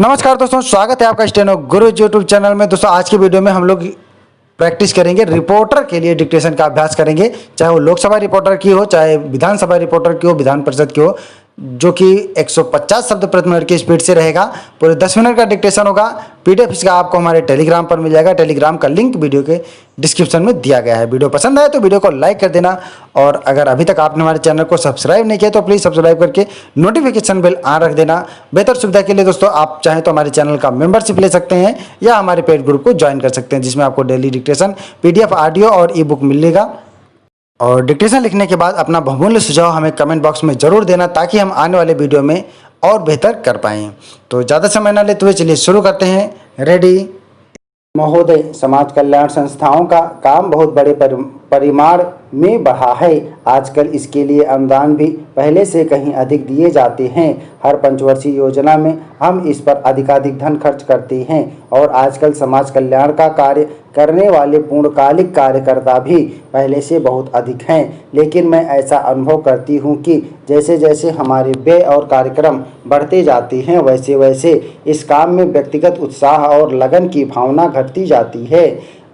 नमस्कार दोस्तों, स्वागत है आपका स्टेनो गुरु यूट्यूब चैनल में। दोस्तों आज की वीडियो में हम लोग प्रैक्टिस करेंगे, रिपोर्टर के लिए डिक्टेशन का अभ्यास करेंगे। चाहे वो लोकसभा रिपोर्टर की हो, चाहे विधानसभा रिपोर्टर की हो, विधान परिषद की हो, जो कि 150 शब्द प्रति मिनट की स्पीड से रहेगा। पूरे 10 मिनट का डिक्टेशन होगा। पीडीएफ इसका आपको हमारे टेलीग्राम पर मिल जाएगा। टेलीग्राम का लिंक वीडियो के डिस्क्रिप्शन में दिया गया है। वीडियो पसंद आए तो वीडियो को लाइक कर देना, और अगर अभी तक आपने हमारे चैनल को सब्सक्राइब नहीं किया तो प्लीज़ सब्सक्राइब करके नोटिफिकेशन बेल ऑन रख देना। बेहतर सुविधा के लिए दोस्तों आप चाहें तो हमारे चैनल का मेंबरशिप ले सकते हैं या हमारे पेड ग्रुप को ज्वाइन कर सकते हैं, जिसमें आपको डेली डिक्टेशन, पीडीएफ, ऑडियो और ई बुक मिलेगा। और डिक्टेशन लिखने के बाद अपना बहुमूल्य सुझाव हमें कमेंट बॉक्स में ज़रूर देना, ताकि हम आने वाले वीडियो में और बेहतर कर पाएँ। तो ज़्यादा समय न लेते हुए चलिए शुरू करते हैं। रेडी। महोदय, समाज कल्याण संस्थाओं का काम बहुत बड़े परिमाण में बढ़ा है। आजकल इसके लिए अनुदान भी पहले से कहीं अधिक दिए जाते हैं। हर पंचवर्षीय योजना में हम इस पर अधिकाधिक धन खर्च करते हैं, और आजकल समाज कल्याण का कार्य करने वाले पूर्णकालिक कार्यकर्ता भी पहले से बहुत अधिक हैं। लेकिन मैं ऐसा अनुभव करती हूँ कि जैसे जैसे हमारे व्यय और कार्यक्रम बढ़ते जाते हैं, वैसे वैसे इस काम में व्यक्तिगत उत्साह और लगन की भावना घटती जाती है।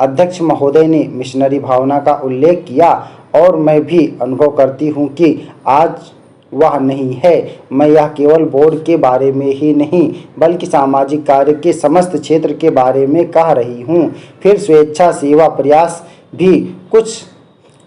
अध्यक्ष महोदय ने मिशनरी भावना का उल्लेख किया, और मैं भी अनुभव करती हूँ कि आज वह नहीं है। मैं यह केवल बोर्ड के बारे में ही नहीं, बल्कि सामाजिक कार्य के समस्त क्षेत्र के बारे में कह रही हूँ। फिर स्वेच्छा सेवा प्रयास भी कुछ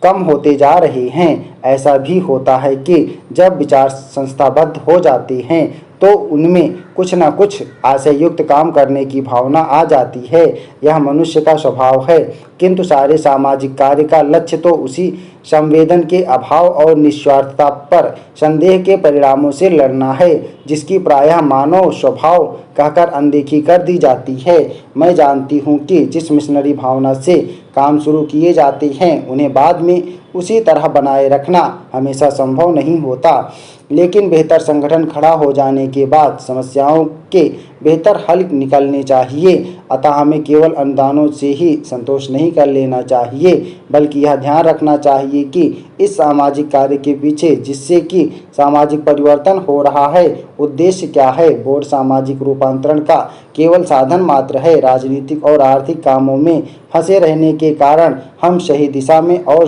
कम होते जा रहे हैं। ऐसा भी होता है कि जब विचार संस्थाबद्ध हो जाते हैं तो उनमें कुछ न कुछ आशययुक्त काम करने की भावना आ जाती है। यह मनुष्य का स्वभाव है, किंतु सारे सामाजिक कार्य का लक्ष्य तो उसी संवेदन के अभाव और निस्वार्थता पर संदेह के परिणामों से लड़ना है, जिसकी प्रायः मानव स्वभाव कहकर अनदेखी कर दी जाती है। मैं जानती हूँ कि जिस मिशनरी भावना से काम शुरू किए जाते हैं, उन्हें बाद में उसी तरह बनाए रखना हमेशा संभव नहीं होता। लेकिन बेहतर संगठन खड़ा हो जाने के बाद समस्याओं के बेहतर हल निकलने चाहिए। अतः हमें केवल अनुदानों से ही संतोष नहीं कर लेना चाहिए, बल्कि यह ध्यान रखना चाहिए कि इस सामाजिक कार्य के पीछे, जिससे कि सामाजिक परिवर्तन हो रहा है, उद्देश्य क्या है। बोर्ड सामाजिक रूपांतरण का केवल साधन मात्र है। राजनीतिक और आर्थिक कामों में फंसे रहने के कारण हम सही दिशा में और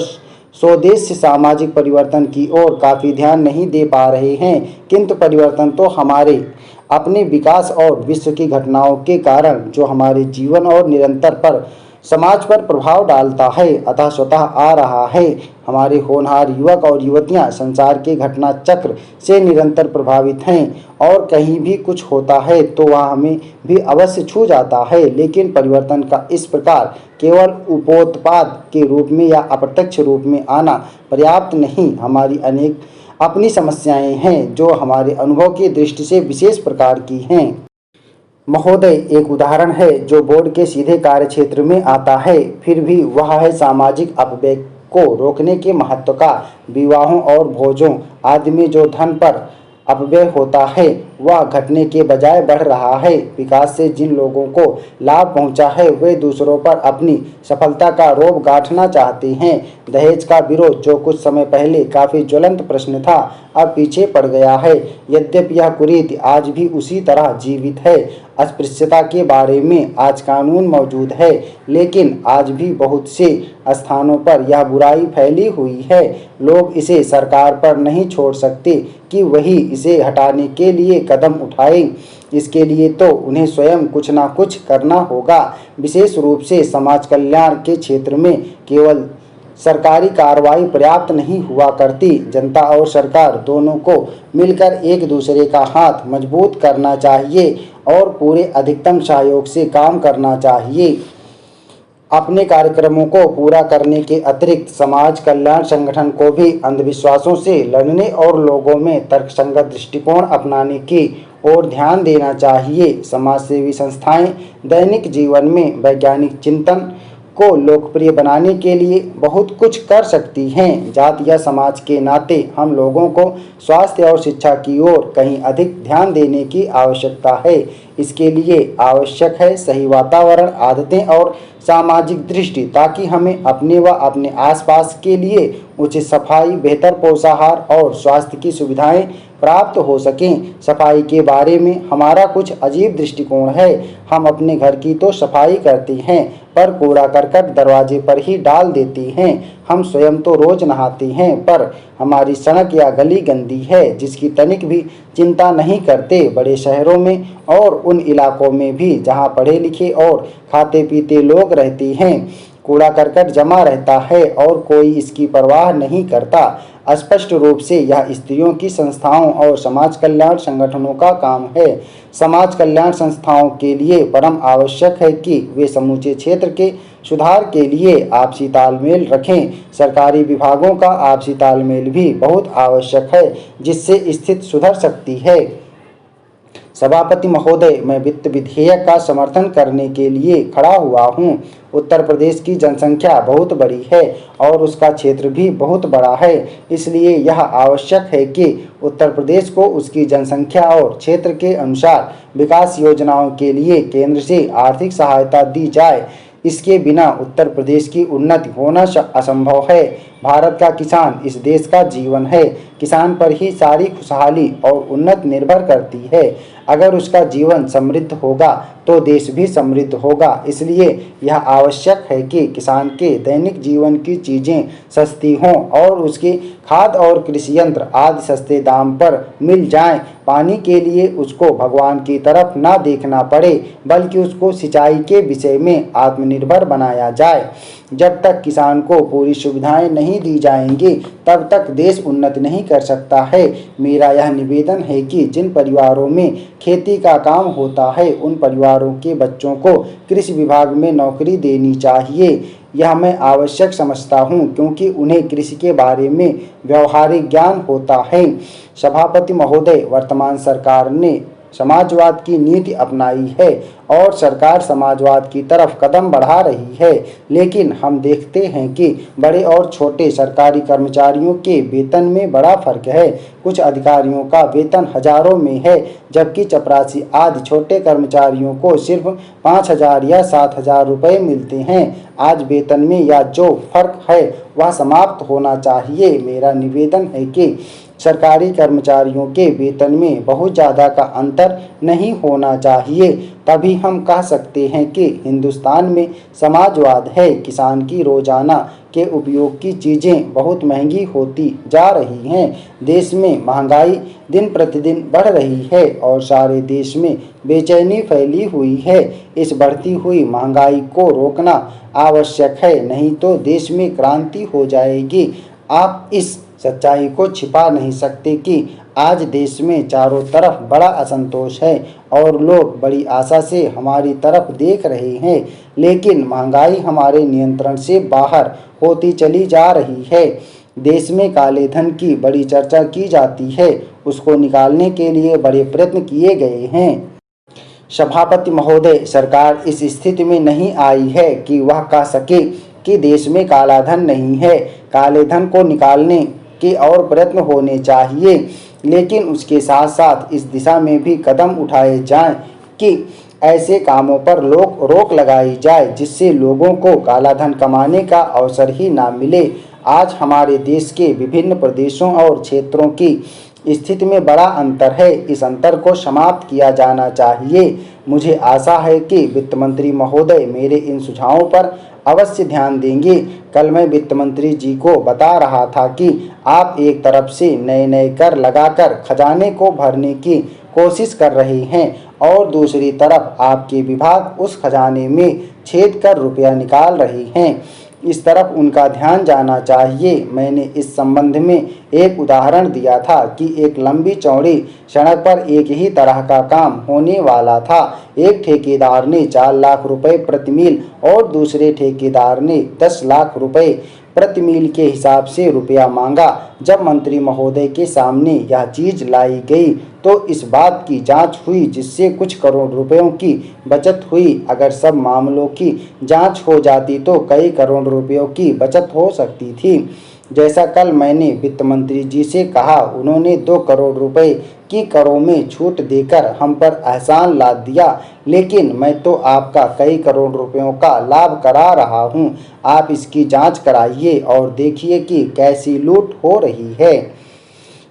स्वदेश सामाजिक परिवर्तन की ओर काफ़ी ध्यान नहीं दे पा रहे हैं। किंतु परिवर्तन तो हमारे अपने विकास और विश्व की घटनाओं के कारण, जो हमारे जीवन और निरंतर पर समाज पर प्रभाव डालता है, अतः स्वतः आ रहा है। हमारे होनहार युवक और युवतियां संसार के घटना चक्र से निरंतर प्रभावित हैं, और कहीं भी कुछ होता है तो वह हमें भी अवश्य छू जाता है। लेकिन परिवर्तन का इस प्रकार केवल उपोत्पाद के रूप में या अप्रत्यक्ष रूप में आना पर्याप्त नहीं। हमारी अनेक अपनी समस्याएं हैं, जो हमारे अनुभव की दृष्टि से विशेष प्रकार की हैं। महोदय, एक उदाहरण है जो बोर्ड के सीधे कार्य क्षेत्र में आता है, फिर भी वह है सामाजिक अपव्यय को रोकने के महत्व का। विवाहों और भोजों आदि में जो धन पर अपव्यय होता है, वह घटने के बजाय बढ़ रहा है। विकास से जिन लोगों को लाभ पहुंचा है, वे दूसरों पर अपनी सफलता का रोब गांठना चाहते हैं। दहेज का विरोध, जो कुछ समय पहले काफ़ी ज्वलंत प्रश्न था, अब पीछे पड़ गया है। यद्यपि यह कुरीति आज भी उसी तरह जीवित है। अस्पृश्यता के बारे में आज कानून मौजूद है, लेकिन आज भी बहुत से स्थानों पर यह बुराई फैली हुई है। लोग इसे सरकार पर नहीं छोड़ सकते कि वही इसे हटाने के लिए कदम उठाए। इसके लिए तो उन्हें स्वयं कुछ ना कुछ करना होगा। विशेष रूप से समाज कल्याण के क्षेत्र में केवल सरकारी कार्रवाई पर्याप्त नहीं हुआ करती। जनता और सरकार दोनों को मिलकर एक दूसरे का हाथ मजबूत करना चाहिए और पूरे अधिकतम सहयोग से काम करना चाहिए। अपने कार्यक्रमों को पूरा करने के अतिरिक्त समाज कल्याण संगठन को भी अंधविश्वासों से लड़ने और लोगों में तर्कसंगत दृष्टिकोण अपनाने की ओर ध्यान देना चाहिए। समाजसेवी संस्थाएं दैनिक जीवन में वैज्ञानिक चिंतन को लोकप्रिय बनाने के लिए बहुत कुछ कर सकती हैं। जाति या समाज के नाते हम लोगों को स्वास्थ्य और शिक्षा की ओर कहीं अधिक ध्यान देने की आवश्यकता है। इसके लिए आवश्यक है सही वातावरण, आदतें और सामाजिक दृष्टि, ताकि हमें अपने व अपने आसपास के लिए उचित सफाई, बेहतर पोषाहार और स्वास्थ्य की सुविधाएं प्राप्त हो सकें। सफाई के बारे में हमारा कुछ अजीब दृष्टिकोण है। हम अपने घर की तो सफाई करते हैं, पर कूड़ा करकट दरवाजे पर ही डाल देते हैं। हम स्वयं तो रोज नहाते हैं, पर हमारी सड़क या गली गंदी है, जिसकी तनिक भी चिंता नहीं करते। बड़े शहरों में और उन इलाकों में भी जहां पढ़े लिखे और खाते पीते लोग रहते हैं, कूड़ा करकट जमा रहता है और कोई इसकी परवाह नहीं करता। स्पष्ट रूप से यह स्त्रियों की संस्थाओं और समाज कल्याण संगठनों का काम है। समाज कल्याण संस्थाओं के लिए परम आवश्यक है कि वे समूचे क्षेत्र के सुधार के लिए आपसी तालमेल रखें। सरकारी विभागों का आपसी तालमेल भी बहुत आवश्यक है, जिससे स्थिति सुधर सकती है। सभापति महोदय, मैं वित्त विधेयक का समर्थन करने के लिए खड़ा हुआ हूँ। उत्तर प्रदेश की जनसंख्या बहुत बड़ी है और उसका क्षेत्र भी बहुत बड़ा है, इसलिए यह आवश्यक है कि उत्तर प्रदेश को उसकी जनसंख्या और क्षेत्र के अनुसार विकास योजनाओं के लिए केंद्र से आर्थिक सहायता दी जाए। इसके बिना उत्तर प्रदेश की उन्नति होना असंभव है। भारत का किसान इस देश का जीवन है। किसान पर ही सारी खुशहाली और उन्नति निर्भर करती है। अगर उसका जीवन समृद्ध होगा तो देश भी समृद्ध होगा। इसलिए यह आवश्यक है कि किसान के दैनिक जीवन की चीज़ें सस्ती हों और उसके खाद और कृषि यंत्र आदि सस्ते दाम पर मिल जाएं। पानी के लिए उसको भगवान की तरफ ना देखना पड़े, बल्कि उसको सिंचाई के विषय में आत्मनिर्भर बनाया जाए। जब तक किसान को पूरी सुविधाएं नहीं दी जाएंगी, तब तक देश उन्नति नहीं कर सकता है। मेरा यह निवेदन है कि जिन परिवारों में खेती का काम होता है, उन परिवारों के बच्चों को कृषि विभाग में नौकरी देनी चाहिए। यह मैं आवश्यक समझता हूँ, क्योंकि उन्हें कृषि के बारे में व्यवहारिक ज्ञान होता है। सभापति महोदय, वर्तमान सरकार ने समाजवाद की नीति अपनाई है और सरकार समाजवाद की तरफ कदम बढ़ा रही है, लेकिन हम देखते हैं कि बड़े और छोटे सरकारी कर्मचारियों के वेतन में बड़ा फर्क है। कुछ अधिकारियों का वेतन हजारों में है, जबकि चपरासी आदि छोटे कर्मचारियों को सिर्फ 5,000 या 7,000 रुपये मिलते हैं। आज वेतन में यह जो फर्क है वह समाप्त होना चाहिए। मेरा निवेदन है कि सरकारी कर्मचारियों के वेतन में बहुत ज़्यादा का अंतर नहीं होना चाहिए, तभी हम कह सकते हैं कि हिंदुस्तान में समाजवाद है। किसान की रोजाना के उपयोग की चीज़ें बहुत महंगी होती जा रही हैं। देश में महंगाई दिन प्रतिदिन बढ़ रही है और सारे देश में बेचैनी फैली हुई है। इस बढ़ती हुई महंगाई को रोकना आवश्यक है, नहीं तो देश में क्रांति हो जाएगी। आप इस सच्चाई को छिपा नहीं सकते कि आज देश में चारों तरफ बड़ा असंतोष है और लोग बड़ी आशा से हमारी तरफ देख रहे हैं, लेकिन महंगाई हमारे नियंत्रण से बाहर होती चली जा रही है। देश में काले धन की बड़ी चर्चा की जाती है, उसको निकालने के लिए बड़े प्रयत्न किए गए हैं। सभापति महोदय, सरकार इस स्थिति में नहीं आई है कि वह कह सके कि देश में काला धन नहीं है। काले धन को निकालने के और प्रयत्न होने चाहिए, लेकिन उसके साथ साथ इस दिशा में भी कदम उठाए जाएं कि ऐसे कामों पर रोक लगाई जाए जिससे लोगों को काला धन कमाने का अवसर ही ना मिले। आज हमारे देश के विभिन्न प्रदेशों और क्षेत्रों की स्थिति में बड़ा अंतर है। इस अंतर को समाप्त किया जाना चाहिए। मुझे आशा है कि वित्त मंत्री महोदय मेरे इन सुझावों पर अवश्य ध्यान देंगे। कल मैं वित्त मंत्री जी को बता रहा था कि आप एक तरफ से नए नए कर लगाकर खजाने को भरने की कोशिश कर रहे हैं और दूसरी तरफ आपके विभाग उस खजाने में छेद कर रुपया निकाल रहे हैं। इस तरफ उनका ध्यान जाना चाहिए। मैंने इस संबंध में एक उदाहरण दिया था कि एक लंबी चौड़ी सड़क पर एक ही तरह का काम होने वाला था। एक ठेकेदार ने 4 लाख रुपए प्रति मील और दूसरे ठेकेदार ने 10 लाख रुपए प्रति मील के हिसाब से रुपया मांगा। जब मंत्री महोदय के सामने यह चीज लाई गई तो इस बात की जांच हुई, जिससे कुछ करोड़ रुपयों की बचत हुई। अगर सब मामलों की जांच हो जाती तो कई करोड़ रुपयों की बचत हो सकती थी। जैसा कल मैंने वित्त मंत्री जी से कहा, उन्होंने 2 करोड़ रुपए की करों में छूट देकर हम पर एहसान लाद दिया, लेकिन मैं तो आपका कई करोड़ रुपयों का लाभ करा रहा हूं। आप इसकी जांच कराइए और देखिए कि कैसी लूट हो रही है।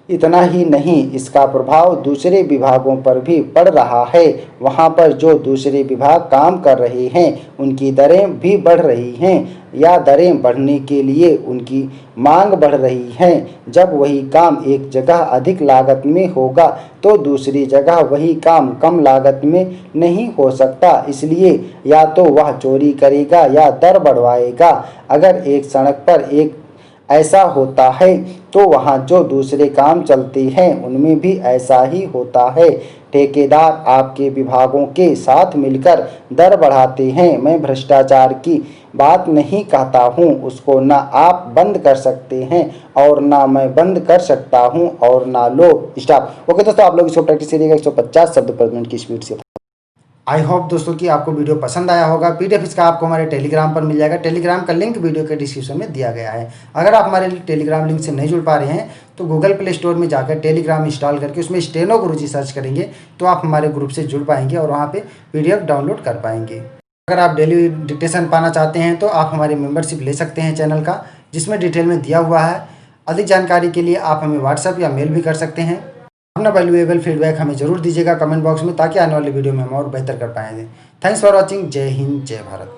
इतना ही नहीं, इसका प्रभाव दूसरे विभागों पर भी पड़ रहा है। वहाँ पर जो दूसरे विभाग काम कर रहे हैं उनकी दरें भी बढ़ रही हैं या दरें बढ़ने के लिए उनकी मांग बढ़ रही है। जब वही काम एक जगह अधिक लागत में होगा तो दूसरी जगह वही काम कम लागत में नहीं हो सकता, इसलिए या तो वह चोरी करेगा या दर बढ़वाएगा। अगर एक सड़क पर एक ऐसा होता है तो वहाँ जो दूसरे काम चलते हैं उनमें भी ऐसा ही होता है। ठेकेदार आपके विभागों के साथ मिलकर दर बढ़ाते हैं। मैं भ्रष्टाचार की बात नहीं कहता हूँ, उसको ना आप बंद कर सकते हैं और ना मैं बंद कर सकता हूँ और ना लोग स्टाफ। ओके दोस्तों, आप लोग इसको प्रैक्टिस करिएगा 150 शब्द पर मिनट की स्पीड से। आई होप दोस्तों कि आपको वीडियो पसंद आया होगा। पीडीएफ इसका आपको हमारे टेलीग्राम पर मिल जाएगा। टेलीग्राम का लिंक वीडियो के डिस्क्रिप्शन में दिया गया है। अगर आप हमारे टेलीग्राम लिंक से नहीं जुड़ पा रहे हैं तो गूगल प्ले स्टोर में जाकर टेलीग्राम इंस्टॉल करके उसमें स्टेनो गुरुजी सर्च करेंगे तो आप हमारे ग्रुप से जुड़ पाएंगे और वहाँ पे पीडीएफ डाउनलोड कर पाएंगे। अगर आप डेली डिक्टेशन पाना चाहते हैं तो आप हमारी मेंबरशिप ले सकते हैं चैनल का, जिसमें डिटेल में दिया हुआ है। अधिक जानकारी के लिए आप हमें व्हाट्सएप या मेल भी कर सकते हैं। अपना वैल्यूएबल फीडबैक हमें जरूर दीजिएगा कमेंट बॉक्स में, ताकि आने वाली वीडियो में हम और बेहतर कर पाएंगे। Thanks for watching. जय हिंद, जय भारत।